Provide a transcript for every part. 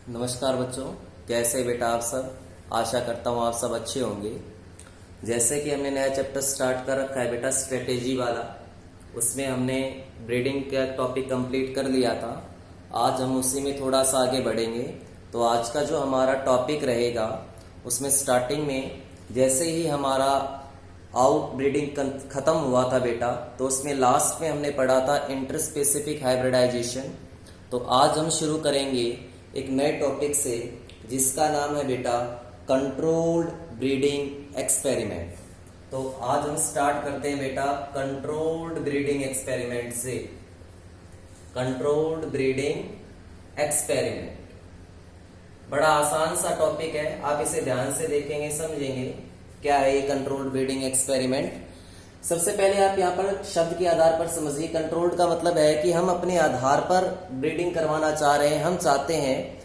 नमस्कार बच्चों, कैसे बेटा आप सब। आशा करता हूँ आप सब अच्छे होंगे। जैसे कि हमने नया चैप्टर स्टार्ट कर रखा है बेटा स्ट्रेटेजी वाला, उसमें हमने ब्रीडिंग का टॉपिक कंप्लीट कर लिया था। आज हम उसी में थोड़ा सा आगे बढ़ेंगे। तो आज का जो हमारा टॉपिक रहेगा उसमें स्टार्टिंग में जैसे ही हमारा आउट ब्रीडिंग खत्म हुआ था बेटा, तो उसमें लास्ट में हमने पढ़ा था इंटर स्पेसिफिक हाइब्रिडाइजेशन। तो आज हम शुरू करेंगे एक नए टॉपिक से जिसका नाम है बेटा कंट्रोल्ड ब्रीडिंग एक्सपेरिमेंट। तो आज हम स्टार्ट करते हैं बेटा कंट्रोल्ड ब्रीडिंग एक्सपेरिमेंट से। कंट्रोल्ड ब्रीडिंग एक्सपेरिमेंट बड़ा आसान सा टॉपिक है, आप इसे ध्यान से देखेंगे समझेंगे क्या है ये कंट्रोल्ड ब्रीडिंग एक्सपेरिमेंट। सबसे पहले आप यहाँ पर शब्द के आधार पर समझिए। कंट्रोल्ड का मतलब है कि हम अपने आधार पर ब्रीडिंग करवाना चाह रहे हैं, हम चाहते हैं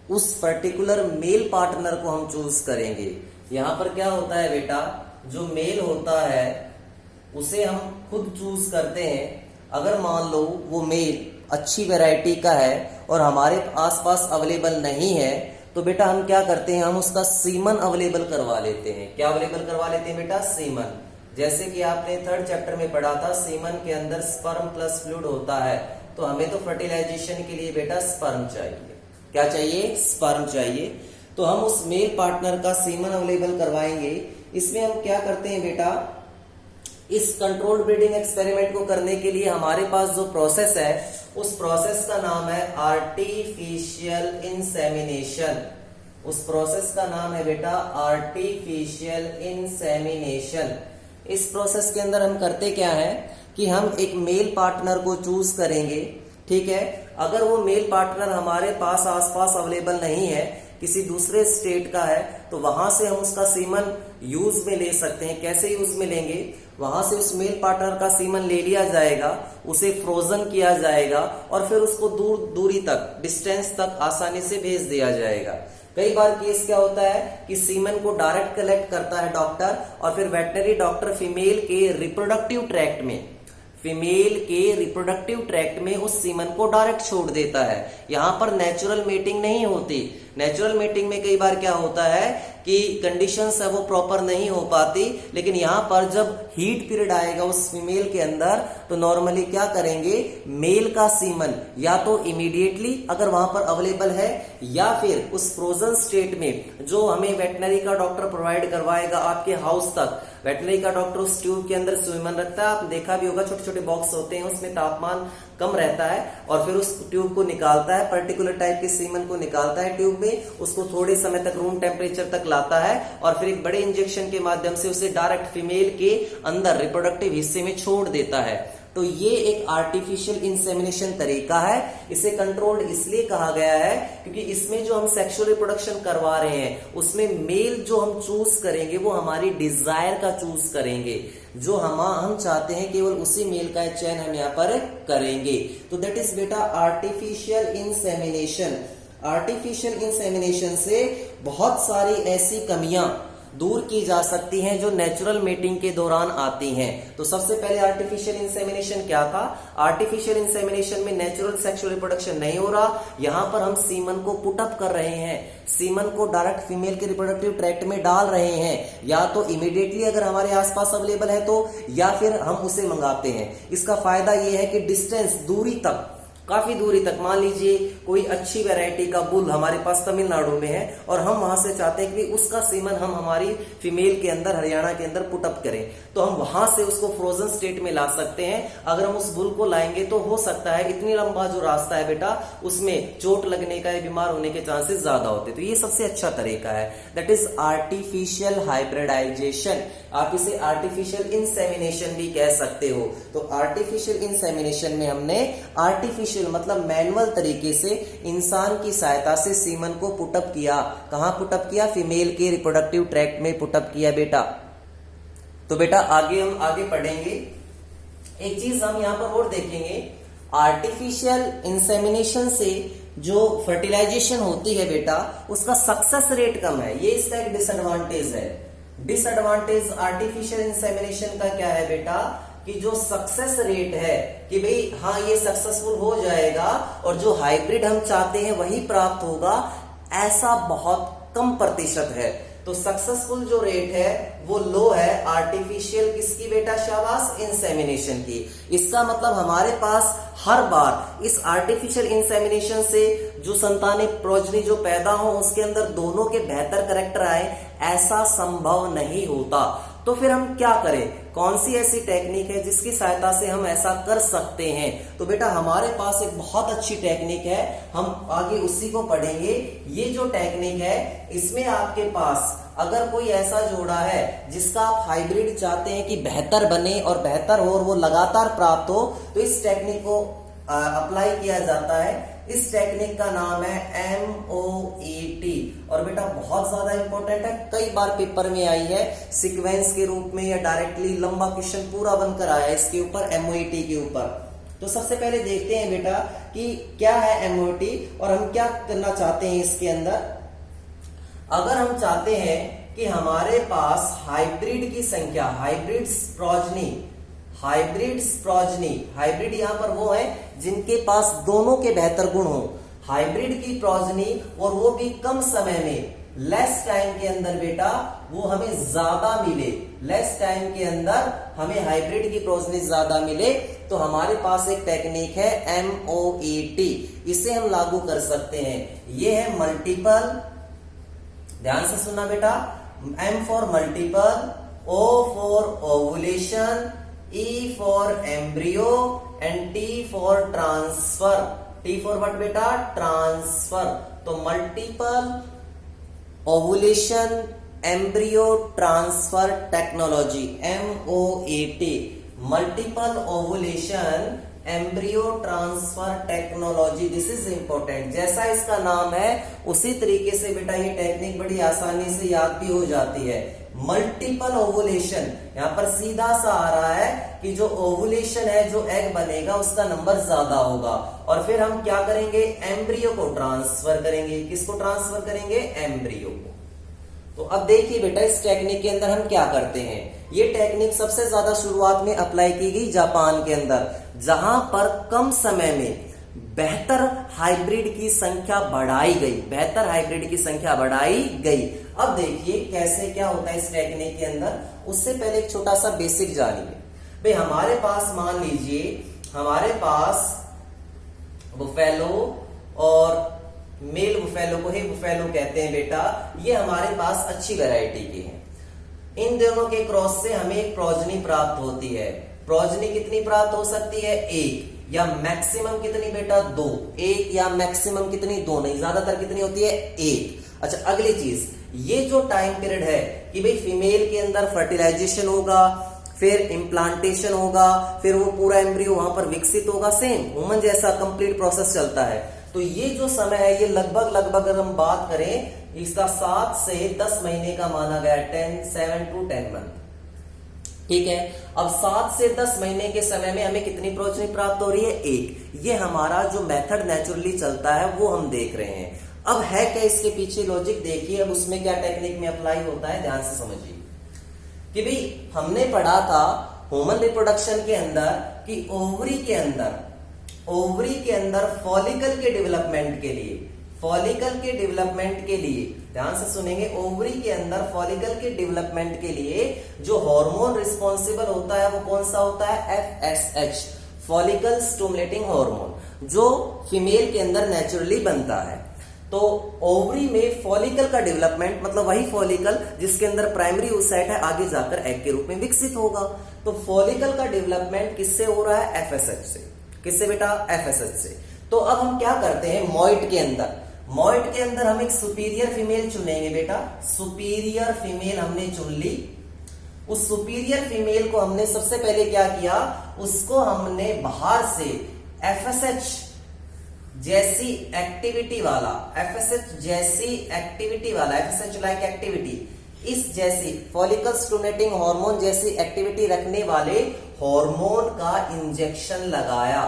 उस पर्टिकुलर मेल पार्टनर को हम चूज करेंगे। यहाँ पर क्या होता है बेटा, जो मेल होता है उसे हम खुद चूज करते हैं। अगर मान लो वो मेल अच्छी वैरायटी का है और हमारे आसपास अवेलेबल नहीं है, तो बेटा हम क्या करते हैं, हम उसका सीमन अवेलेबल करवा लेते हैं। क्या अवेलेबल करवा लेते हैं बेटा, सीमन। जैसे कि आपने थर्ड चैप्टर में पढ़ा था, सीमन के अंदर स्पर्म प्लस फ्लूइड होता है, तो हमें तो फर्टिलाइजेशन के लिए बेटा स्पर्म चाहिए। क्या चाहिए, स्पर्म चाहिए। तो हम उस मेल पार्टनर का सीमन अवेलेबल करवाएंगे। इसमें हम क्या करते हैं बेटा, इस कंट्रोल्ड ब्रीडिंग एक्सपेरिमेंट को करने के लिए हमारे पास जो प्रोसेस है उस प्रोसेस का नाम है आर्टिफिशियल इंसेमिनेशन। उस प्रोसेस का नाम है बेटा आर्टिफिशियल इंसेमिनेशन। इस प्रोसेस के अंदर हम करते क्या है कि हम एक मेल पार्टनर को चूज करेंगे, ठीक है। अगर वो मेल पार्टनर हमारे पास आसपास अवेलेबल नहीं है, किसी दूसरे स्टेट का है, तो वहां से हम उसका सीमन यूज में ले सकते हैं। कैसे यूज में लेंगे, वहां से उस मेल पार्टनर का सीमन ले लिया जाएगा, उसे फ्रोजन किया जाएगा और फिर उसको दूरी तक, डिस्टेंस तक आसानी से भेज दिया जाएगा। कई बार केस क्या होता है कि सीमन को डायरेक्ट कलेक्ट करता है डॉक्टर, और फिर वेटनरी डॉक्टर फीमेल के रिप्रोडक्टिव ट्रैक्ट में उस सीमन को डायरेक्ट छोड़ देता है। यहां पर नेचुरल मेटिंग नहीं होती। नेचुरल मेटिंग में कई बार क्या होता है कि कंडीशंस है वो प्रॉपर नहीं हो पाती, लेकिन यहां पर जब हीट पीरियड आएगा उस फीमेल के अंदर, तो नॉर्मली क्या करेंगे, मेल का सीमन या तो इमीडिएटली अगर वहां पर अवेलेबल है, या फिर उस फ्रोजन स्टेट में जो हमें वेटनरी का डॉक्टर प्रोवाइड करवाएगा आपके हाउस तक। वेटनरी का डॉक्टर उस ट्यूब के अंदर सीमन रखता है, आप देखा भी होगा छोटे छोटे बॉक्स होते हैं, उसमें तापमान कम रहता है, और फिर उस ट्यूब को निकालता है, पर्टिकुलर टाइप के सीमन को निकालता है ट्यूब में, उसको थोड़े समय तक रूम टेम्परेचर तक लाता है, और फिर एक बड़े इंजेक्शन के माध्यम से उसे डायरेक्ट फीमेल के अंदर रिप्रोडक्टिव हिस्से में छोड़ देता है। तो ये एक आर्टिफिशियल इंसेमिनेशन तरीका है। इसे कंट्रोल्ड इसलिए कहा गया है क्योंकि इसमें जो हम सेक्सुअल रिप्रोडक्शन करवा रहे हैं उसमें मेल जो हम चूज करेंगे वो हमारी डिजायर का चूज करेंगे, जो हम चाहते हैं केवल उसी मेल का चयन हम यहाँ पर करेंगे। तो दैट इज बेटा आर्टिफिशियल इंसेमिनेशन। आर्टिफिशियल इंसेमिनेशन से बहुत सारी ऐसी कमियां दूर की जा सकती हैं जो नेचुरल मेटिंग के दौरान आती हैं। तो सबसे पहले आर्टिफिशियल इंसेमिनेशन क्या था, आर्टिफिशियल इंसेमिनेशन में नेचुरल सेक्सुअल रिप्रोडक्शन नहीं हो रहा, यहां पर हम सीमन को पुटअप कर रहे हैं, सीमन को डायरेक्ट फीमेल के रिप्रोडक्टिव ट्रैक्ट में डाल रहे हैं, या तो इमीडिएटली अगर हमारे आसपास अवेलेबल है तो, या फिर हम उसे मंगाते हैं। इसका फायदा यह है कि डिस्टेंस, दूरी तक, काफी दूरी तक, मान लीजिए कोई अच्छी वैरायटी का बुल हमारे पास तमिलनाडु में है और हम वहां से चाहते हैं कि उसका सीमन हम हमारी फीमेल के अंदर, हरियाणा के अंदर पुटअप करें, तो हम वहां से उसको फ्रोजन स्टेट में ला सकते हैं। अगर हम उस बुल को लाएंगे तो हो सकता है इतनी लंबा जो रास्ता है बेटा उसमें चोट लगने का या बीमार होने के चांसेस ज्यादा होते हैं। तो ये सबसे अच्छा तरीका है, दैट इज आर्टिफिशियल हाइब्रिडाइजेशन। आप इसे आर्टिफिशियल इंसेमिनेशन भी कह सकते हो। तो आर्टिफिशियल इंसेमिनेशन में हमने आर्टिफिशियल मतलब मैनुअल तरीके से इंसान की सहायता से सीमन को पुटअप किया। कहां पुटअप किया, फीमेल के रिप्रोडक्टिव ट्रैक्ट में पुटअप किया बेटा। तो बेटा हम आगे पढ़ेंगे। एक चीज हम यहां पर और देखेंगे, आर्टिफिशियल इंसेमिनेशन से जो फर्टिलाइजेशन होती है बेटा उसका सक्सेस रेट कम है, ये इसका एक डिसएडवांटेज है। डिसएडवांटेज आर्टिफिशियल इंसेमिनेशन का क्या है बेटा, कि जो सक्सेस रेट है कि भाई हाँ ये सक्सेसफुल हो जाएगा और जो हाइब्रिड हम चाहते हैं वही प्राप्त होगा, ऐसा बहुत कम प्रतिशत है। तो सक्सेसफुल जो रेट है वो लो है आर्टिफिशियल किसकी बेटा, शाबाश, इंसेमिनेशन की। इसका मतलब हमारे पास हर बार इस आर्टिफिशियल इंसेमिनेशन से जो संतानें प्रोजनी जो पैदा हो उसके अंदर दोनों के बेहतर कैरेक्टर आए, ऐसा संभव नहीं होता। तो फिर हम क्या करें, कौन सी ऐसी टेक्निक है जिसकी सहायता से हम ऐसा कर सकते हैं? तो बेटा हमारे पास एक बहुत अच्छी टेक्निक है, हम आगे उसी को पढ़ेंगे। ये जो टेक्निक है इसमें आपके पास अगर कोई ऐसा जोड़ा है जिसका आप हाइब्रिड चाहते हैं कि बेहतर बने और बेहतर हो और वो लगातार प्राप्त हो, तो इस टेक्निक को अप्लाई किया जाता है। इस टेक्निक का नाम है MOET और बेटा बहुत ज्यादा इंपॉर्टेंट है, कई बार पेपर में आई है सीक्वेंस के रूप में या डायरेक्टली लंबा क्वेश्चन पूरा बनकर आया है इसके ऊपर, MOET के ऊपर। तो सबसे पहले देखते हैं बेटा कि क्या है MOET और हम क्या करना चाहते हैं इसके अंदर। अगर हम चाहते हैं कि हमारे पास हाइब्रिड की संख्या, हाइब्रिड यहां पर वो है जिनके पास दोनों के बेहतर गुण हो, हाइब्रिड की प्रोजनी और वो भी कम समय में, लेस टाइम के अंदर बेटा वो हमें ज्यादा मिले, लेस टाइम के अंदर हमें हाइब्रिड की प्रोजनी ज्यादा मिले, तो हमारे पास एक टेक्निक है MOET, इसे हम लागू कर सकते हैं। ये है मल्टीपल, ध्यान से सुनना बेटा, M for multiple, O for ovulation, E for embryo and T for transfer. T for what बेटा, ट्रांसफर। तो multiple ovulation embryo transfer technology, MOET, multiple ovulation embryo transfer technology. This is important, जैसा इसका नाम है उसी तरीके से बेटा ये टेक्निक बड़ी आसानी से याद भी हो जाती है। मल्टीपल ओवुलेशन, यहां पर सीधा सा आ रहा है कि जो ओवुलेशन है, जो एग बनेगा उसका नंबर ज्यादा होगा, और फिर हम क्या करेंगे, एम्ब्रियो को ट्रांसफर करेंगे। किसको ट्रांसफर करेंगे, एम्ब्रियो को। तो अब देखिए बेटा इस टेक्निक के अंदर हम क्या करते हैं। ये टेक्निक सबसे ज्यादा शुरुआत में अप्लाई की गई जापान के अंदर, जहां पर कम समय में बेहतर हाइब्रिड की संख्या बढ़ाई गई, बेहतर हाइब्रिड की संख्या बढ़ाई गई। अब देखिए कैसे क्या होता है इस टेक्निक के अंदर। उससे पहले एक छोटा सा बेसिक जानिए भाई। हमारे पास मान लीजिए हमारे पास बुफेलो और मेल बुफेलो को ही बुफेलो कहते हैं बेटा, ये हमारे पास अच्छी वैरायटी की है। इन दोनों के क्रॉस से हमें एक प्रोजनी प्राप्त होती है। प्रोजनी कितनी प्राप्त हो सकती है, एक, या मैक्सिमम कितनी बेटा, दो। एक या मैक्सिमम कितनी, दो नहीं, ज्यादातर कितनी होती है, एक। अच्छा अगली चीज, ये जो टाइम पीरियड है कि भाई फीमेल के अंदर फर्टिलाइजेशन होगा, फिर इम्प्लांटेशन होगा, फिर वो पूरा एम्ब्रियो वहां पर विकसित होगा, सेम ह्यूमन जैसा कंप्लीट प्रोसेस चलता है। तो ये जो समय है ये लगभग अगर हम बात करें इसका 7 से 10 महीने का माना गया, 7 to 10 मंथ। ठीक है, अब 7 से 10 महीने के समय में हमें कितनी प्रोजनी प्राप्त हो रही है, एक। ये हमारा जो मेथड नेचुरली चलता है वो हम देख रहे हैं। अब है क्या इसके पीछे लॉजिक, देखिए अब उसमें क्या टेक्निक में अप्लाई होता है, ध्यान से समझिए। कि भाई हमने पढ़ा था ह्यूमन रिप्रोडक्शन के अंदर कि ओवरी के अंदर फॉलिकल के डेवलपमेंट के लिए, ध्यान से सुनेंगे, ओवरी के अंदर फॉलिकल के डेवलपमेंट के लिए जो हार्मोन रिस्पॉन्सिबल होता है वो कौन सा होता है, FSH, फॉलिकल स्टिमुलेटिंग हार्मोन, जो फीमेल के अंदर नेचुरली बनता है। तो ओवरी में फॉलिकल का डेवलपमेंट, मतलब वही फॉलिकल जिसके अंदर प्राइमरी oocyte है, आगे जाकर एग के रूप में विकसित होगा। तो फॉलिकल का डेवलपमेंट किससे हो रहा है, FSH से। किससे बेटा, FSH से। तो अब हम क्या करते हैं, मॉइट के अंदर हम एक सुपीरियर फीमेल चुनेंगे बेटा। सुपीरियर फीमेल हमने चुन ली। उस सुपीरियर फीमेल को हमने सबसे पहले क्या किया, उसको हमने बाहर से FSH जैसी एक्टिविटी वाला, FSH लाइक एक्टिविटी, इस जैसी फॉलिकल स्टिमुलेटिंग हार्मोन जैसी एक्टिविटी रखने वाले हार्मोन का इंजेक्शन लगाया,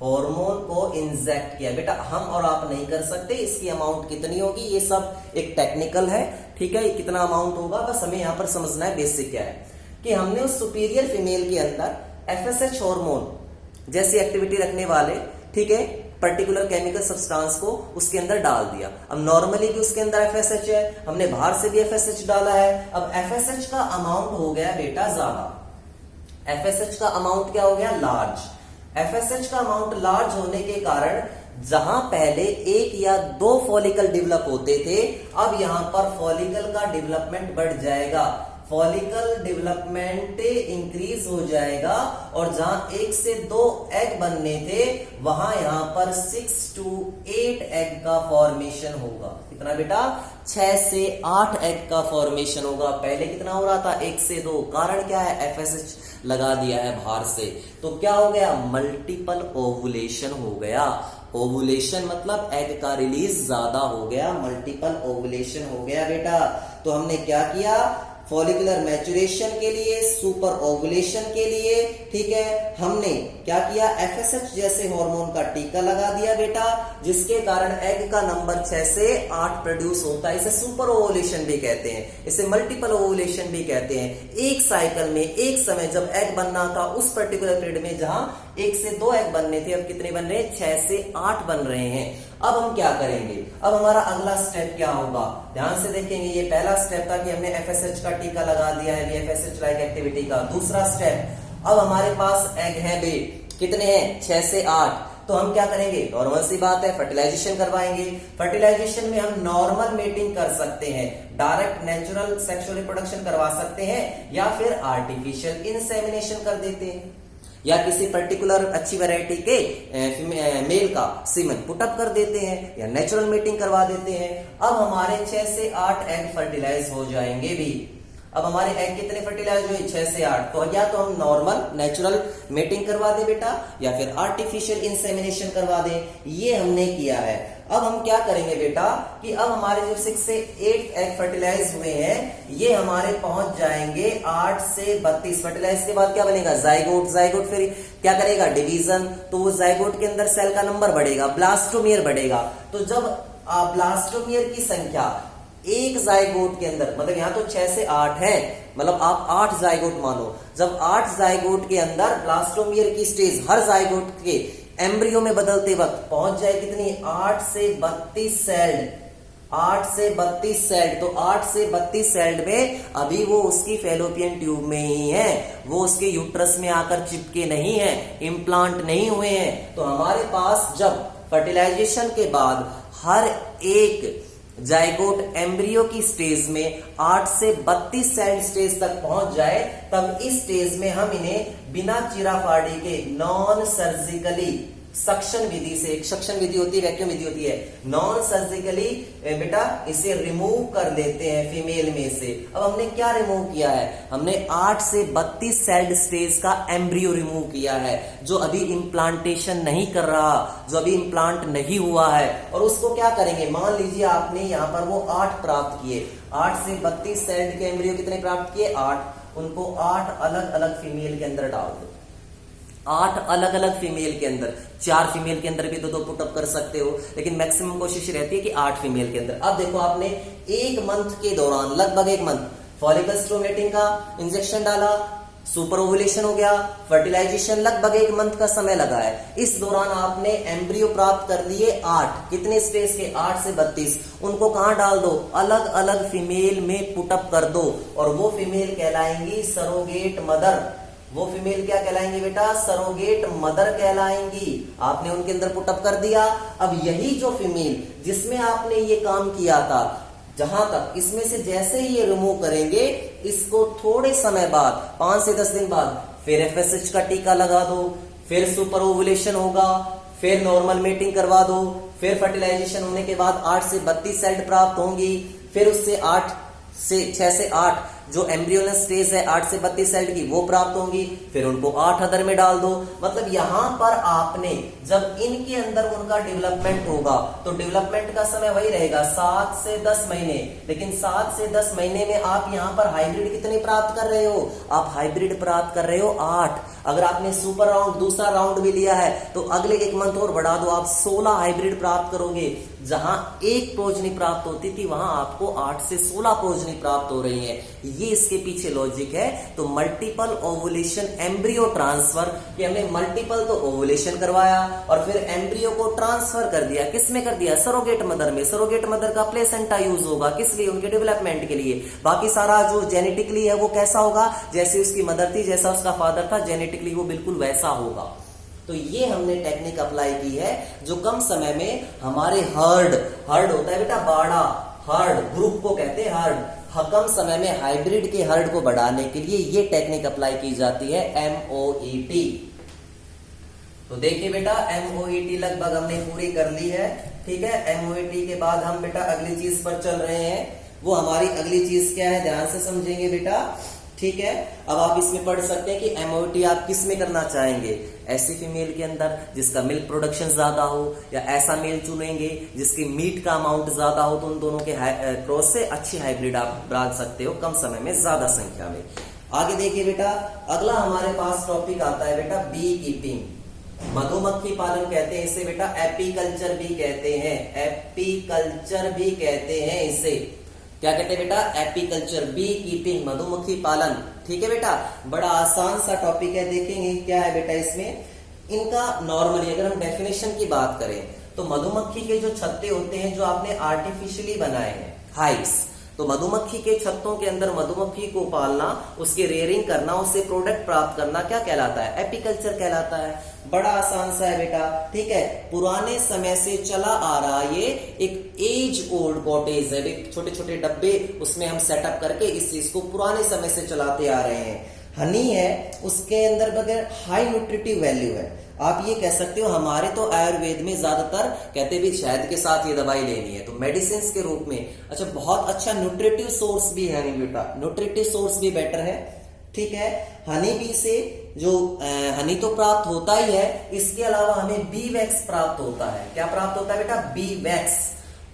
हार्मोन को इंजेक्ट किया। बेटा हम और आप नहीं कर सकते, इसकी अमाउंट कितनी होगी ये सब एक टेक्निकल है, ठीक है, कितना अमाउंट होगा बस हमें यहां पर समझना है। बेसिक क्या है कि हमने उस सुपीरियर फीमेल के अंदर FSH हार्मोन जैसी एक्टिविटी रखने वाले, ठीक है, पर्टिकुलर केमिकल सब्सटेंस को उसके अंदर डाल दिया। अब नॉर्मली कि उसके अंदर FSH है, हमने बाहर से भी FSH डाला है। अब FSH का अमाउंट हो गया बेटा ज्यादा, FSH का अमाउंट क्या हो गया, लार्ज। FSH का अमाउंट लार्ज होने के कारण जहां पहले एक या दो फॉलिकल डेवलप होते थे, अब यहां पर फॉलिकल का डेवलपमेंट बढ़ जाएगा, फॉलिकल डेवलपमेंट इंक्रीज हो जाएगा, और जहां 1 से 2 एग बनने थे वहां यहां पर 6 to 8 एग का फॉर्मेशन होगा। कितना बेटा, 6 से 8 एग का फॉर्मेशन होगा। पहले कितना हो रहा था, 1 से 2। कारण क्या है, FSH लगा दिया है बाहर से, तो क्या हो गया, मल्टीपल ओवुलेशन हो गया। ओवुलेशन मतलब एग का रिलीज ज्यादा हो गया, मल्टीपल ओवुलेशन हो गया बेटा। तो हमने क्या किया, फॉलिकुलर मैच्योरेशन के लिए, सुपर ओवुलेशन के लिए, ठीक है, हमने क्या किया, FSH जैसे हार्मोन का टीका लगा दिया बेटा, जिसके कारण एग का नंबर 6 से 8 प्रोड्यूस होता है। इसे सुपर ओवुलेशन भी कहते हैं, इसे मल्टीपल ओवुलेशन भी कहते हैं। एक साइकिल में, एक समय जब एग बनना था उस पर्टिकुलर पीरियड में जहां 1 से 2 एग बनने थे, अब कितने बन रहे हैं, 6 से 8 बन रहे हैं। अब हम क्या करेंगे, अब हमारा अगला स्टेप क्या होगा, ध्यान से देखेंगे। ये पहला स्टेप था कि हमने FSH का टीका लगा दिया है, FSH लाइक एक्टिविटी का। दूसरा स्टेप, अब हमारे पास एग है बे, कितने हैं, 6 से 8। तो हम क्या करेंगे, नॉर्मल सी बात है, फर्टिलाइजेशन करवाएंगे। फर्टिलाइजेशन में हम नॉर्मल मेटिंग कर सकते हैं, डायरेक्ट नेचुरल सेक्सुअल रिप्रोडक्शन करवा सकते हैं, या फिर आर्टिफिशियल इंसेमिनेशन कर देते हैं, या किसी पर्टिकुलर अच्छी वैरायटी के मेल का सीमन पुटअप कर देते हैं, या नेचुरल मेटिंग करवा देते हैं। अब हमारे 6 से 8 एग फर्टिलाइज हो जाएंगे भी। अब हमारे एग कितने फर्टिलाइज हुए, 6 से 8। तो या तो हम नॉर्मल नेचुरल मेटिंग करवा दे बेटा, या फिर आर्टिफिशियल इंसेमिनेशन करवा दे। ये हमने किया है। अब हम क्या करेंगे बेटा कि अब हमारे जो 6 से 8 एग फर्टिलाइज हुए हैं, ये हमारे पहुंच जाएंगे 8 से 32। फर्टिलाइज के बाद क्या बनेगा, जाइगोट। जाइगोट फिर क्या करेगा, डिवीजन। तो वो जाइगोट के अंदर सेल का नंबर बढ़ेगा, ब्लास्टोमियर बढ़ेगा। तो जब ब्लास्टोमियर की संख्या एक जाइगोट के अंदर, मतलब यहां तो 6 से 8 है, मतलब आप 8 जाइगोट मानो। जब 8 जाइगोट के अंदर ब्लास्टोमियर की स्टेज हर जाइगोट के एम्ब्रियो में बदलते वक्त पहुंच जाए कितनी, 8 से 32 सेल्ड। 8 से 32 सेल्ड, तो 8 से 32 सेल्ड में अभी वो उसकी फेलोपियन ट्यूब में ही है, वो उसके यूट्रस में आकर चिपके नहीं है, इम्प्लांट नहीं हुए हैं। तो हमारे पास जब फर्टिलाइजेशन के बाद हर एक जाइगोट एम्ब्रियो की स्टेज में 8 से 32 सेल स्टेज तक पहुंच जाए, तब इस स्टेज में हम इन्हें बिना चीराफाड़ी के नॉन सर्जिकली सक्शन विधि से, एक सक्शन विधि होती है, वैक्यूम विधि होती है, नॉन सर्जिकली बेटा इसे रिमूव कर देते हैं फीमेल में से। अब हमने क्या रिमूव किया है, हमने 8 से 32 सेल्ड स्टेज का एम्ब्रियो रिमूव किया है, जो अभी इम्प्लांटेशन नहीं कर रहा, जो अभी इम्प्लांट नहीं हुआ है। और उसको क्या करेंगे, मान लीजिए आपने यहां पर वो 8 प्राप्त किए, 8 से 32 सेल्ड के एम्ब्रियो कितने प्राप्त किए, 8। उनको 8 अलग अलग फीमेल के अंदर डाल दो, 8 अलग अलग फीमेल के अंदर। 4 फीमेल के अंदर भी तो 2 पुटअप कर सकते हो, लेकिन मैक्सिमम कोशिश रहती है कि 8 फीमेल के अंदर। अब देखो आपने 1 मंथ के दौरान, लगभग 1 मंथ, फॉलिकल स्टिमुलेटिंग का इंजेक्शन डाला, सुपर ओवुलेशन हो गया, फर्टिलाइजेशन लगभग 1 मंथ का समय लगा है। इस दौरान आपने एम्ब्रियो प्राप्त कर लिए 8, कितने स्टेज के, 8 से 32। उनको कहां डाल दो, अलग अलग फीमेल में पुटअप कर दो, और वो फीमेल कहलाएंगी सरोगेट मदर। वो फीमेल क्या कहलाएंगी बेटा, सरोगेट मदर कहलाएंगी। आपने उनके अंदर पुटअप कर दिया। अब यही जो फीमेल जिसमें आपने ये काम किया था, जहां तक इसमें से जैसे ही ये रिमूव करेंगे, इसको थोड़े समय बाद, 5 से 10 दिन बाद फिर FSH का टीका लगा दो, फिर सुपर ओवुलेशन होगा, फिर नॉर्मल मेटिंग करवा दो, फिर फर्टिलाइजेशन होने के बाद 8 से 32 सेल प्राप्त होंगी, फिर उससे 6 से 8 जो एम्ब्रियोनल स्टेज है 8 से 32 सेल की, वो प्राप्त होंगी, फिर उनको 8 अदर में डाल दो। मतलब यहां पर आपने जब इनके अंदर उनका डेवलपमेंट होगा, तो डेवलपमेंट का समय वही रहेगा 7 से 10 महीने। लेकिन 7 से 10 महीने में आप यहां पर हाइब्रिड कितने प्राप्त कर रहे हो, आप हाइब्रिड प्राप्त कर रहे हो 8। अगर आपने सुपर राउंड, दूसरा राउंड भी लिया है, तो अगले 1 मंथ और बढ़ा दो, आप 16 हाइब्रिड प्राप्त करोगे। जहां 1 प्रोजनी प्राप्त होती थी, वहां आपको 8 से 16 प्रोजनी प्राप्त हो रही है। ये इसके पीछे लॉजिक है। तो मल्टीपल ओवुलेशन एम्ब्रियो ट्रांसफर, कि हमने मल्टीपल तो ओवुलेशन करवाया और फिर एम्ब्रियो को ट्रांसफर कर दिया, किसमें कर दिया, सरोगेट मदर में। सरोगेट मदर का प्लेसेंटा यूज होगा किस लिए, उनके डेवलपमेंट के लिए। बाकी सारा जो जेनेटिकली है वो कैसा होगा, जैसे उसकी मदर थी, जैसा उसका फादर था, जेनेटिकली वो बिल्कुल वैसा होगा। तो ये हमने टेक्निक अप्लाई की है जो कम समय में हमारे हर्ड होता है बेटा बाड़ा, हर्ड ग्रुप को कहते हैं हर्ड, कम समय में हाइब्रिड के हर्ड को बढ़ाने के लिए ये टेक्निक अप्लाई की जाती है, MOET। तो देखिए बेटा MOET लगभग हमने पूरी कर ली है, ठीक है। MOET के बाद हम बेटा अगली चीज पर चल रहे हैं। वो हमारी अगली चीज क्या है, ध्यान से समझेंगे बेटा, ठीक है। अब आप इसमें पढ़ सकते हैं कि MOET आप किस में करना चाहेंगे, ऐसी फीमेल के अंदर जिसका मिल्क प्रोडक्शन ज्यादा हो, या ऐसा मेल चुनेंगे जिसकी मीट का अमाउंट ज्यादा हो। तो उन दोनों के क्रॉस से अच्छी हाइब्रिड आप डाल सकते हो कम समय में, ज्यादा संख्या में। आगे देखिए बेटा, अगला हमारे पास टॉपिक आता है बेटा बी कीपिंग, मधुमक्खी पालन कहते हैं इसे बेटा, एपीकल्चर भी कहते हैं, एपीकल्चर भी कहते हैं इसे। क्या कहते हैं बेटा, एपीकल्चर, बी कीपिंग, मधुमक्खी पालन, ठीक है बेटा। बड़ा आसान सा टॉपिक है, देखेंगे क्या है बेटा इसमें। इनका नॉर्मली अगर हम डेफिनेशन की बात करें तो मधुमक्खी के जो छत्ते होते हैं जो आपने आर्टिफिशियली बनाए हैं, हाइव्स, तो मधुमक्खी के छत्तों के अंदर मधुमक्खी को पालना, उसकी रेयरिंग करना, उससे प्रोडक्ट प्राप्त करना क्या कहलाता है, एपीकल्चर कहलाता है। बड़ा आसान सा है बेटा, ठीक है। पुराने समय से चला आ रहा ये एक एज ओल्ड कॉटेज है, छोटे छोटे डब्बे उसमें हम सेटअप करके इस चीज को पुराने समय से चलाते आ रहे हैं। हनी है, उसके अंदर बगैर हाई न्यूट्रिटिव वैल्यू है। आप ये कह सकते हो, हमारे तो आयुर्वेद में ज्यादातर कहते भी शहद के साथ ये दवाई लेनी है, तो मेडिसिन के रूप में अच्छा बहुत अच्छा न्यूट्रिटिव सोर्स भी है हनी बेटा, न्यूट्रिटिव सोर्स भी बेटर है, ठीक है। हनी बी से जो हनी तो प्राप्त होता ही है, इसके अलावा हमें बी वैक्स प्राप्त होता है। क्या प्राप्त होता है बेटा, बी वैक्स।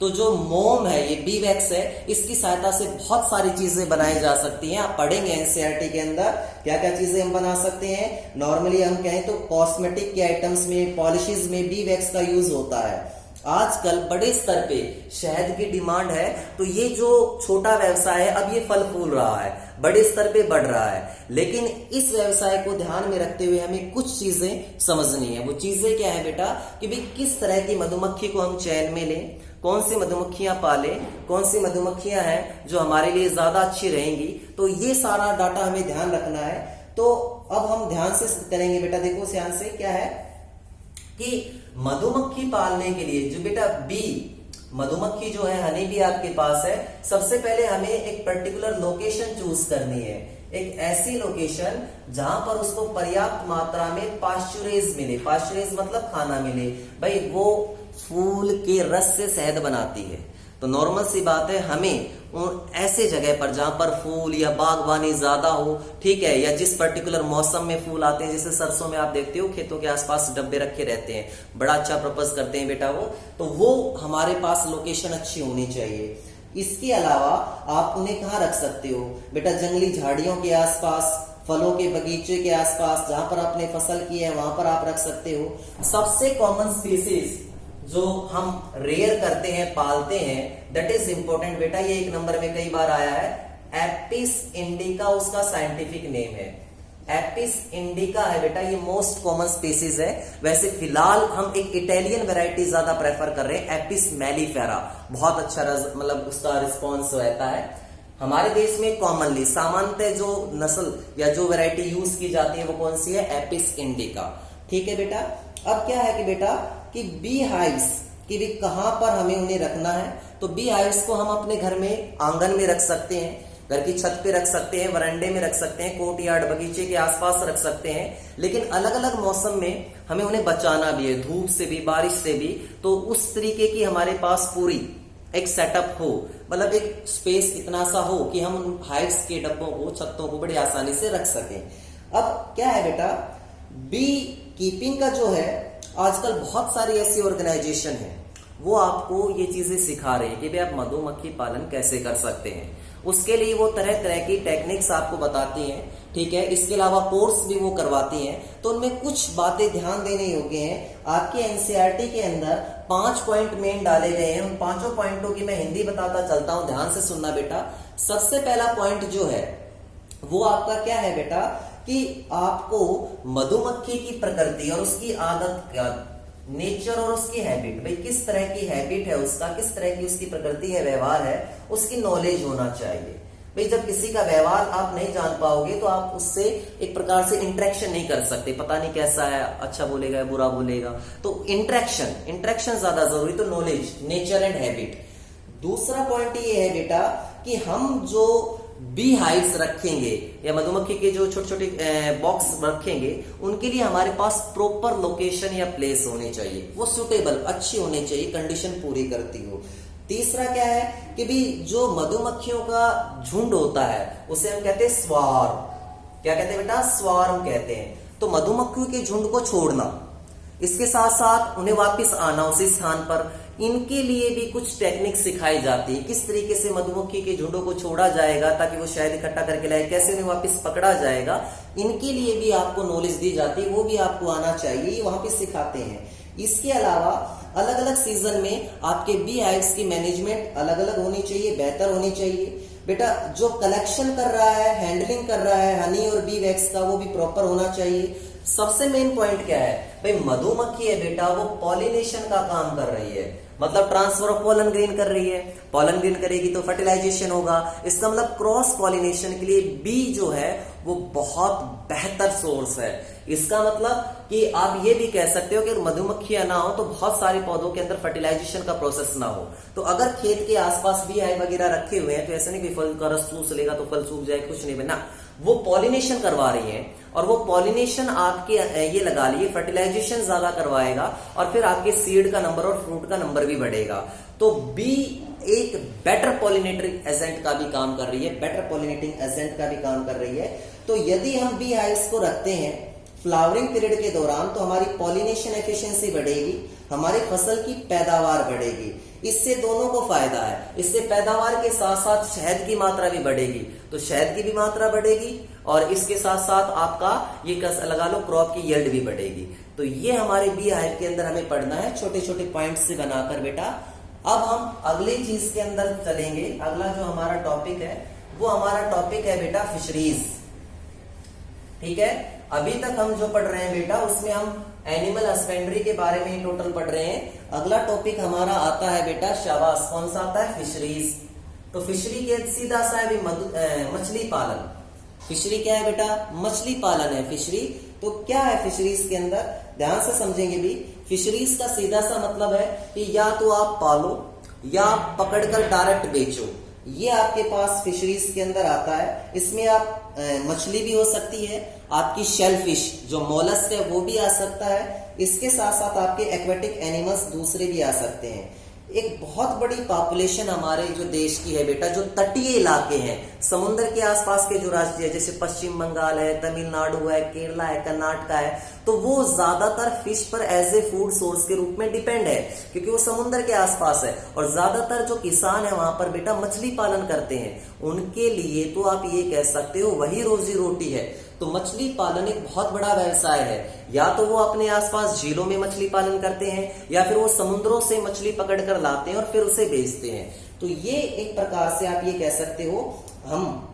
तो जो मोम है, ये बी वैक्स है, इसकी सहायता से बहुत सारी चीजें बनाई जा सकती हैं। आप पढ़ेंगे एनसीईआरटी के अंदर क्या क्या चीजें हम बना सकते हैं। नॉर्मली हम कहें तो कॉस्मेटिक के आइटम्स में, पॉलिशेज में बी वैक्स का यूज होता है। आजकल बड़े स्तर पे शहद की डिमांड है, तो ये जो छोटा व्यवसाय है अब ये फल फूल रहा है, बड़े स्तर पे बढ़ रहा है। लेकिन इस व्यवसाय को ध्यान में रखते हुए हमें कुछ चीजें समझनी है। वो चीजें क्या है बेटा, कि भाई किस तरह की मधुमक्खी को हम चयन में लें, कौन सी मधुमक्खियां पालें, कौन सी मधुमक्खियां हैं जो हमारे लिए ज्यादा अच्छी रहेंगी। तो ये सारा डाटा हमें ध्यान रखना है। तो अब हम ध्यान से करेंगे बेटा, देखो ध्यान से, क्या है कि मधुमक्खी पालने के लिए जो बेटा बी मधुमक्खी जो है, हनी बी आपके पास है, सबसे पहले हमें एक पर्टिकुलर लोकेशन चूज करनी है, एक ऐसी लोकेशन जहां पर उसको पर्याप्त मात्रा में पाश्चुरेज मिले। पाश्चुरेज मतलब खाना मिले। भाई वो फूल के रस से शहद बनाती है, तो नॉर्मल सी बात है हमें ऐसे जगह पर जहां पर फूल या बागवानी ज्यादा हो, ठीक है, या जिस पर्टिकुलर मौसम में फूल आते हैं, जैसे सरसों में आप देखते हो खेतों के आसपास डब्बे रखे रहते हैं, बड़ा अच्छा प्रपोज करते हैं बेटा वो, तो वो हमारे पास लोकेशन अच्छी होनी चाहिए। इसके अलावा आप उन्हें कहाँ रख सकते हो बेटा, जंगली झाड़ियों के आसपास, फलों के बगीचे के आसपास, जहां पर आपने फसल की है वहां पर आप रख सकते हो। सबसे कॉमन स्पीसीज जो हम रेयर करते हैं, पालते हैं, दैट इज इंपॉर्टेंट बेटा, ये एक नंबर में कई बार आया है, एपिस इंडिका उसका साइंटिफिक नेम है। एपिस इंडिका है बेटा, ये मोस्ट कॉमन स्पीसीज है। वैसे फिलहाल हम एक इटालियन वैरायटी ज्यादा प्रेफर कर रहे हैं, एपिस मेलिफेरा, बहुत अच्छा मतलब उसका रिस्पॉन्स रहता है। हमारे देश में कॉमनली सामान्यतः जो नस्ल या जो वैरायटी यूज की जाती है वो कौन सी है, एपिस इंडिका, ठीक है बेटा। अब क्या है कि बेटा कि बी हाइव्स की भी कहां पर हमें उन्हें रखना है, तो बी हाइव्स को हम अपने घर में आंगन में रख सकते हैं, घर की छत पे रख सकते हैं, वरांडे में रख सकते हैं, कोर्टयार्ड बगीचे के आसपास रख सकते हैं। लेकिन अलग अलग मौसम में हमें उन्हें बचाना भी है, धूप से भी, बारिश से भी। तो उस तरीके की हमारे पास पूरी एक सेटअप हो, मतलब एक स्पेस इतना सा हो कि हम उन हाइव्स के डब्बों को, छत्तों को बड़ी आसानी से रख सकें। अब क्या है बेटा, बी कीपिंग का जो है, आजकल बहुत सारी ऐसी ऑर्गेनाइजेशन है वो आपको ये चीजें सिखा रहे हैं कि भाई आप मधुमक्खी पालन कैसे कर सकते हैं। उसके लिए वो तरह तरह की टेक्निक्स आपको बताती हैं, ठीक है। इसके अलावा कोर्स भी वो करवाती हैं। तो उनमें कुछ बातें ध्यान देने योग्य हैं। आपके एनसीईआरटी के अंदर 5 पॉइंट मेन डाले गए हैं। उन 5 पॉइंटों की मैं हिंदी बताता चलता हूं, ध्यान से सुनना बेटा। सबसे पहला पॉइंट जो है वो आपका क्या है बेटा, कि आपको मधुमक्खी की प्रकृति और उसकी आदत का नेचर और उसकी हैबिट, भाई किस तरह की हैबिट है उसका, किस तरह की उसकी प्रकृति है, व्यवहार है, उसकी नॉलेज होना चाहिए। भाई जब किसी का व्यवहार आप नहीं जान पाओगे तो आप उससे एक प्रकार से इंटरेक्शन नहीं कर सकते, पता नहीं कैसा है, अच्छा बोलेगा बुरा बोलेगा। तो इंटरेक्शन ज्यादा जरूरी, तो नॉलेज, नेचर एंड हैबिट। दूसरा पॉइंट ये है बेटा कि हम जो बी हाइव्स रखेंगे या मधुमक्खी के जो छोटे छोटे बॉक्स रखेंगे, उनके लिए हमारे पास प्रॉपर लोकेशन या प्लेस होनी चाहिए, वो सुटेबल, अच्छी होनी चाहिए, कंडीशन पूरी करती हो। तीसरा क्या है कि भी जो मधुमक्खियों का झुंड होता है उसे हम कहते हैं स्वार्म। क्या कहते हैं बेटा? स्वार्म कहते हैं। तो मधुमक्खियों के झुंड को छोड़ना, इसके साथ साथ उन्हें वापस आना उसी स्थान पर, इनके लिए भी कुछ टेक्निक सिखाई जाती है। किस तरीके से मधुमक्खी के झुंडों को छोड़ा जाएगा ताकि वो शहद इकट्ठा करके लाए, कैसे उन्हें वापस पकड़ा जाएगा, इनके लिए भी आपको नॉलेज दी जाती है, वो भी आपको आना चाहिए, वहां पे सिखाते हैं। इसके अलावा अलग अलग सीजन में आपके बी हाइव्स की मैनेजमेंट अलग अलग होनी चाहिए, बेहतर होनी चाहिए। बेटा जो कलेक्शन कर रहा है, हैंडलिंग कर रहा है हनी और बी वैक्स का, वो भी प्रॉपर होना चाहिए। सबसे मेन पॉइंट क्या है भाई, मधुमक्खी है बेटा, वो पॉलिनेशन का काम कर रही है, मतलब ट्रांसफर ऑफ पॉलन ग्रेन कर रही है। पॉलन ग्रेन करेगी तो फर्टिलाइजेशन होगा। इसका मतलब क्रॉस पॉलिनेशन के लिए बी जो है वो बहुत बेहतर सोर्स है। इसका मतलब कि आप ये भी कह सकते हो कि मधुमक्खियां ना हो तो बहुत सारे पौधों के अंदर फर्टिलाइजेशन का प्रोसेस ना हो। तो अगर खेत के आसपास बी हाइव वगैरह रखे हुए हैं तो ऐसा नहीं कि फल का रस चूस लेगा तो फल सूख जाए, कुछ नहीं बना, वो पॉलिनेशन करवा रही है। और वो पॉलिनेशन आपके ये लगा लिए फर्टिलाइजेशन ज्यादा करवाएगा और फिर आपके सीड का नंबर और फ्रूट का नंबर भी बढ़ेगा। तो बी एक बेटर पॉलिनेटिंग एजेंट का भी काम कर रही है, बेटर पॉलिनेटिंग एजेंट का भी काम कर रही है। तो यदि हम बी हाइव्स को रखते हैं फ्लावरिंग पीरियड के दौरान तो हमारी पॉलिनेशन एफिशिएंसी बढ़ेगी, हमारी फसल की पैदावार बढ़ेगी। इससे दोनों को फायदा है। इससे पैदावार के साथ साथ शहद की मात्रा भी बढ़ेगी, तो शहद की भी मात्रा बढ़ेगी और इसके साथ साथ आपका ये लगा लो क्रॉप की यील्ड भी बढ़ेगी। तो ये हमारे बी हाइव के अंदर हमें पढ़ना है, छोटे छोटे पॉइंट से बनाकर बेटा। अब हम अगली चीज के अंदर चलेंगे। अगला जो हमारा टॉपिक है वो हमारा टॉपिक है बेटा फिशरीज, ठीक है। अभी तक हम जो पढ़ रहे हैं बेटा उसमें हम एनिमल हस्बेंड्री के बारे में ही टोटल पढ़ रहे हैं। अगला टॉपिक हमारा आता है बेटा, शाबाश, कौन सा आता है? फिशरीज। तो फिशरी के सीधा सा है मछली पालन। फिशरी क्या है बेटा? मछली पालन है फिशरी। तो क्या है फिशरीज के अंदर, ध्यान से समझेंगे भी। फिशरीज का सीधा सा मतलब है कि या तो आप पालो या आप पकड़कर डायरेक्ट बेचो, ये आपके पास फिशरीज के अंदर आता है। इसमें आप मछली भी हो सकती है, आपकी शेलफिश जो मोलस्क है वो भी आ सकता है, इसके साथ साथ आपके एक्वेटिक एनिमल्स दूसरे भी आ सकते हैं। एक बहुत बड़ी पॉपुलेशन हमारे जो देश की है बेटा, जो तटीय इलाके हैं, समुद्र के आसपास के जो राज्य है, जैसे पश्चिम बंगाल है, तमिलनाडु है, केरला है, कर्नाटक है, तो वो ज्यादातर फिश पर एज ए फूड सोर्स के रूप में डिपेंड है, क्योंकि वो समुद्र के आसपास है। और ज्यादातर जो किसान है वहां पर बेटा मछली पालन करते हैं, उनके लिए तो आप ये कह सकते हो वही रोजी रोटी है। तो मछली पालन एक बहुत बड़ा व्यवसाय है। या तो वो अपने आसपास झीलों में मछली पालन करते हैं या फिर वो समुद्रों से मछली पकड़कर लाते हैं और फिर उसे बेचते हैं। तो ये एक प्रकार से आप ये कह सकते हो, हम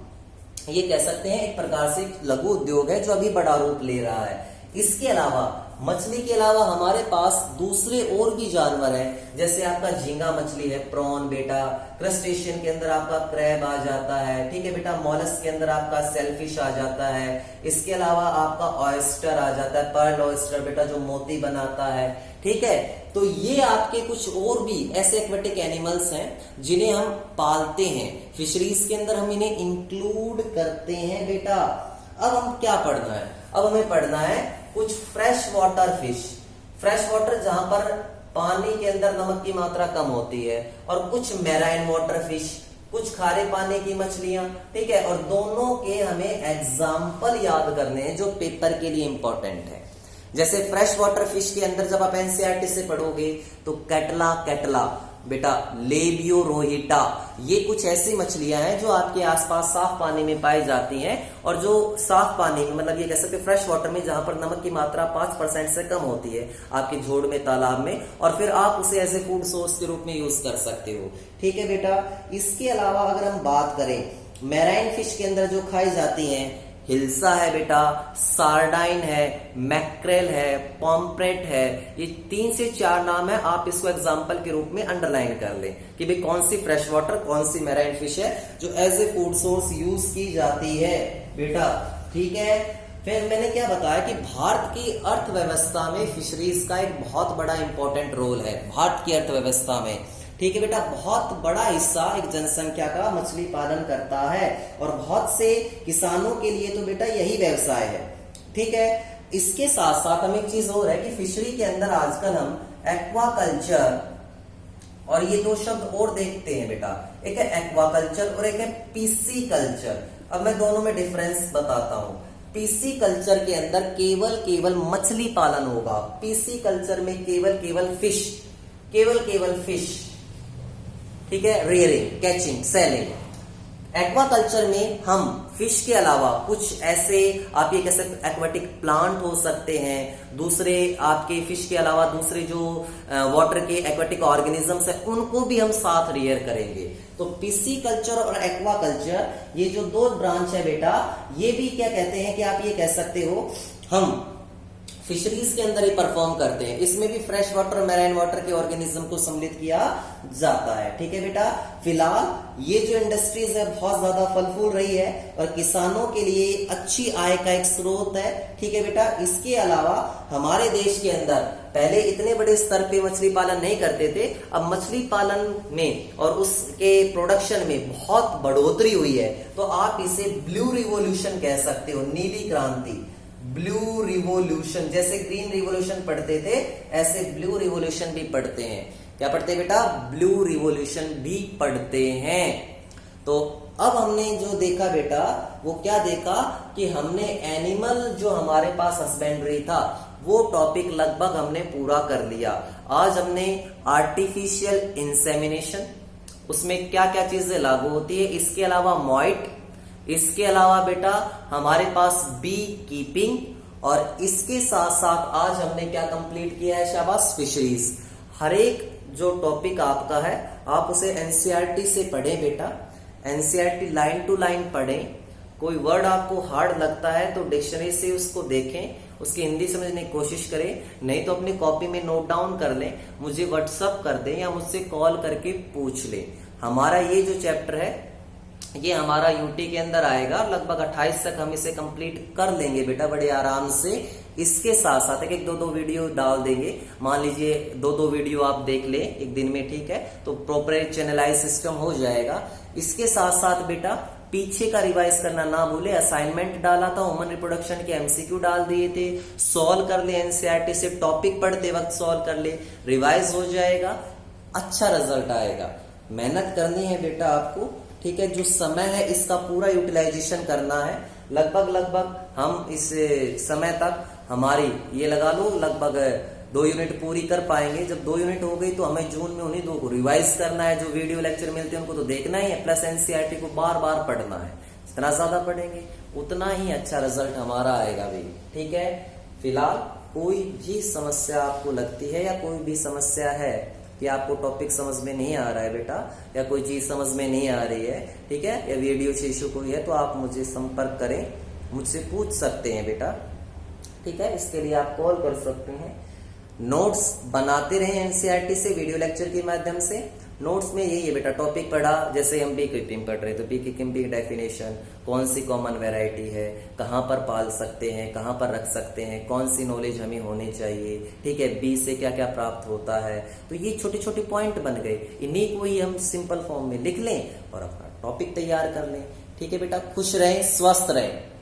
ये कह सकते हैं एक प्रकार से लघु उद्योग है जो अभी बड़ा रूप ले रहा है। इसके अलावा मछली के अलावा हमारे पास दूसरे और भी जानवर हैं, जैसे आपका झींगा मछली है, प्रॉन बेटा, क्रस्टेशियन के अंदर आपका क्रैब आ जाता है, ठीक है बेटा, मॉलस्क के अंदर आपका सेलफिश आ जाता है। इसके अलावा आपका ऑयस्टर आ जाता है, पर्ल ऑयस्टर बेटा जो मोती बनाता है, ठीक है। तो ये आपके कुछ और भी ऐसे एक्वेटिक एनिमल्स हैं जिन्हें हम पालते हैं, फिशरीज के अंदर हम इन्हें इंक्लूड करते हैं बेटा। अब हम क्या पढ़ना है? अब हमें पढ़ना है कुछ fresh water fish, fresh water जहां पर पानी के अंदर नमक की मात्रा कम होती है, और कुछ मैराइन वाटर फिश, कुछ खारे पानी की मछलियां, ठीक है। और दोनों के हमें एग्जाम्पल याद करने हैं जो पेपर के लिए इंपॉर्टेंट है। जैसे फ्रेश वाटर फिश के अंदर जब आप एनसीईआरटी से पढ़ोगे तो कैटला, बेटा लेबियोरोहिटा, ये कुछ ऐसी मछलियां हैं जो आपके आसपास साफ पानी में पाई जाती हैं और जो साफ पानी में, मतलब ये कह सकते फ्रेश वाटर में, जहां पर नमक की मात्रा 5% से कम होती है आपके झोड़ में, तालाब में, और फिर आप उसे एज ए फूड सोर्स के रूप में यूज कर सकते हो। ठीक है बेटा, इसके अलावा अगर हम बात करें मैराइन फिश के अंदर जो खाई जाती हैं, हिल्सा है बेटा, सार्डाइन है, मैक्रेल है, पॉम्प्रेट है, ये 3 से 4 नाम है। आप इसको एग्जांपल के रूप में अंडरलाइन कर लें कि भाई कौन सी फ्रेश वाटर, कौन सी मैराइन फिश है जो as a food source use की जाती है बेटा। ठीक है, फिर मैंने क्या बताया कि भारत की अर्थव्यवस्था में फिशरीज का एक बहुत बड़ा इंपॉर्टेंट रोल है, भारत की अर्थव्यवस्था में। ठीक है बेटा, बहुत बड़ा हिस्सा एक जनसंख्या का मछली पालन करता है और बहुत से किसानों के लिए तो बेटा यही व्यवसाय है। ठीक है, इसके साथ साथ हम एक चीज और है कि फिशरी के अंदर आजकल हम एक्वाकल्चर और ये 2 शब्द और देखते हैं बेटा, एक है एक्वाकल्चर और एक है पीसी कल्चर। अब मैं दोनों में डिफरेंस बताता हूं। पीसी कल्चर के अंदर केवल मछली पालन होगा, पीसी कल्चर में केवल फिश, ठीक है, रेयरिंग, कैचिंग, सेलिंग। एक्वाकल्चर में हम फिश के अलावा कुछ ऐसे, आप ये कह सकते एक्वाटिक प्लांट हो सकते हैं, दूसरे आपके फिश के अलावा दूसरे जो वाटर के एक्वाटिक ऑर्गेनिजम्स है उनको भी हम साथ रेयर करेंगे। तो पीसी कल्चर और एक्वाकल्चर ये जो 2 ब्रांच है बेटा, ये भी क्या कहते हैं कि आप ये कह सकते हो हम फिशरीज के अंदर ही परफॉर्म करते हैं। इसमें भी फ्रेश वाटर, मैराइन वाटर के ऑर्गेनिज्म को सम्मिलित किया जाता है। ठीक है बेटा, फिलहाल ये जो इंडस्ट्रीज है बहुत ज्यादा फल फूल रही है और किसानों के लिए अच्छी आय का एक स्रोत है। ठीक है बेटा, इसके अलावा हमारे देश के अंदर पहले इतने बड़े स्तर पे मछली पालन नहीं करते थे, अब मछली पालन में और उसके प्रोडक्शन में बहुत बढ़ोतरी हुई है। तो आप इसे ब्लू रिवोल्यूशन कह सकते हो, नीली क्रांति, ब्लू रिवोल्यूशन। जैसे ग्रीन रिवोल्यूशन पढ़ते थे ऐसे ब्लू रिवोल्यूशन भी पढ़ते हैं। क्या पढ़ते हैं बेटा? ब्लू रिवोल्यूशन भी पढ़ते हैं। तो अब हमने जो देखा बेटा वो क्या देखा कि हमने एनिमल जो हमारे पास हस्बेंड्री था वो टॉपिक लगभग हमने पूरा कर लिया। आज हमने आर्टिफिशियल इंसेमिनेशन, उसमें क्या क्या चीजें लागू होती है, इसके अलावा मॉइट, इसके अलावा बेटा हमारे पास बी कीपिंग, और इसके साथ साथ आज हमने क्या कंप्लीट किया है शाबाश, फिशरीज। हर एक जो टॉपिक आपका है आप उसे एनसीईआरटी से पढ़ें बेटा, एनसीईआरटी लाइन टू लाइन पढ़ें। कोई वर्ड आपको हार्ड लगता है तो डिक्शनरी से उसको देखें, उसकी हिंदी समझने की कोशिश करें, नहीं तो अपनी कॉपी में नोट डाउन कर लें, मुझे व्हाट्सअप कर दें या मुझसे कॉल करके पूछ लें। हमारा ये जो चैप्टर है ये हमारा यूटी के अंदर आएगा, लगभग 28 तक हम इसे कंप्लीट कर लेंगे बेटा बड़े आराम से। इसके साथ साथ एक 2-2 वीडियो डाल देंगे, मान लीजिए 2-2 वीडियो आप देख ले एक दिन में, ठीक है, तो प्रॉपर चैनलाइज सिस्टम हो जाएगा। इसके साथ साथ बेटा पीछे का रिवाइज करना ना भूले, असाइनमेंट डाला था, ह्यूमन रिप्रोडक्शन के एमसीक्यू डाल दिए थे, सॉल्व कर ले, एनसीईआरटी से टॉपिक पढ़ते वक्त सॉल्व कर ले, रिवाइज हो जाएगा, अच्छा रिजल्ट आएगा। मेहनत करनी है बेटा आपको, ठीक है, जो समय है इसका पूरा यूटिलाइजेशन करना है। लगभग हम इस समय तक हमारी ये लगा लो लगभग 2 यूनिट पूरी कर पाएंगे। जब 2 यूनिट हो गई तो हमें जून में उन्हीं 2 को रिवाइज करना है, जो वीडियो लेक्चर मिलते हैं उनको तो देखना ही है, प्लस एनसीईआरटी को बार बार पढ़ना है। जितना ज्यादा पढ़ेंगे उतना ही अच्छा रिजल्ट हमारा आएगा भी, ठीक है। फिलहाल कोई भी समस्या आपको लगती है या कोई भी समस्या है कि आपको टॉपिक समझ में नहीं आ रहा है बेटा, या कोई चीज समझ में नहीं आ रही है, ठीक है, या वीडियो से इशू कोई है तो आप मुझे संपर्क करें, मुझसे पूछ सकते हैं बेटा, ठीक है। इसके लिए आप कॉल कर सकते हैं। नोट्स बनाते रहे एनसीईआरटी से, वीडियो लेक्चर के माध्यम से। नोट्स में यही है बेटा, टॉपिक पढ़ा, जैसे हम बी कीपिंग पढ़ रहे तो बी कीपिंग की डेफिनेशन, कौन सी कॉमन वैरायटी है, कहाँ पर पाल सकते हैं, कहाँ पर रख सकते हैं, कौन सी नॉलेज हमें होनी चाहिए, ठीक है, बी से क्या क्या प्राप्त होता है। तो ये छोटे छोटे पॉइंट बन गए, इन्हीं को ही हम सिंपल फॉर्म में लिख लें और अपना टॉपिक तैयार कर लें, ठीक है बेटा। खुश रहें, स्वस्थ रहें।